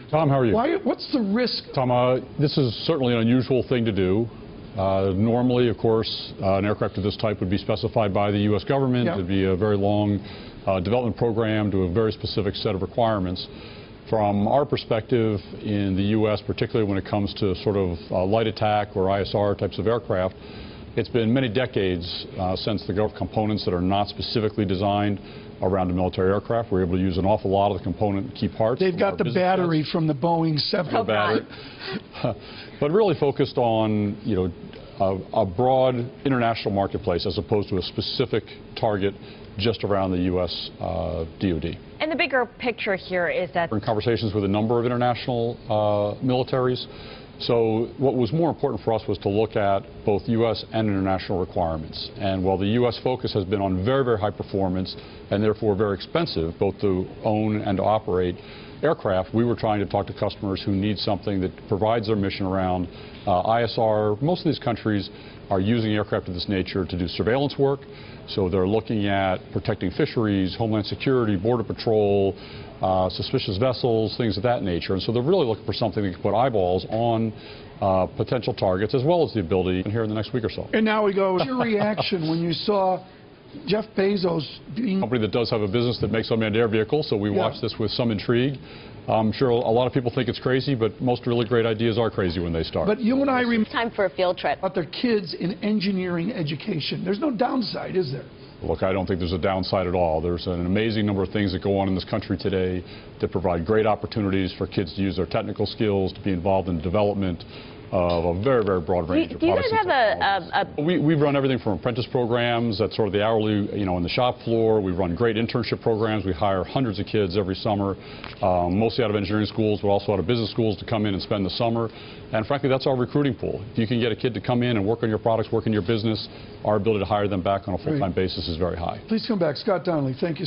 Tom, how are you? What's the risk? Tom, this is certainly an unusual thing to do. Normally, of course, an aircraft of this type would be specified by the U.S. government. Yep. It'd be a very long development program to a very specific set of requirements. From our perspective in the U.S., particularly when it comes to sort of light attack or ISR types of aircraft, it's been many decades since the components that are not specifically designed around a military aircraft. We're able to use an awful lot of the component key parts. They've got the battery from the Boeing 7. But really focused on, a broad international marketplace as opposed to a specific target just around the U.S. DoD. And the bigger picture here is that we're in conversations with a number of international militaries. So what was more important for us was to look at both U.S. and international requirements. And while the U.S. focus has been on very, very high performance and therefore very expensive, both to own and to operate aircraft, we were trying to talk to customers who need something that provides their mission around ISR. Most of these countries are using aircraft of this nature to do surveillance work. So they're looking at protecting fisheries, homeland security, border patrol, suspicious vessels, things of that nature. And so they're really looking for something that can put eyeballs on potential targets, as well as the ability here in the next week or so. And now we go, what's your reaction when you saw Jeff Bezos being... A company that does have a business that makes unmanned air vehicles, so we watch this with some intrigue. I'm sure a lot of people think it's crazy, but most really great ideas are crazy when they start. But you and I remember... Time for a field trip. ...about their kids in engineering education. There's no downside, is there? Look, I don't think there's a downside at all. There's an amazing number of things that go on in this country today that provide great opportunities for kids to use their technical skills, to be involved in development of a very, very broad range of products. Do you guys have We've run everything from apprentice programs at sort of the hourly, in the shop floor. We run great internship programs. We hire hundreds of kids every summer, mostly out of engineering schools, but also out of business schools to come in and spend the summer. And frankly, that's our recruiting pool. If you can get a kid to come in and work on your products, work in your business, our ability to hire them back on a full-time basis is very high. Please come back. Scott Donnelly, thank you.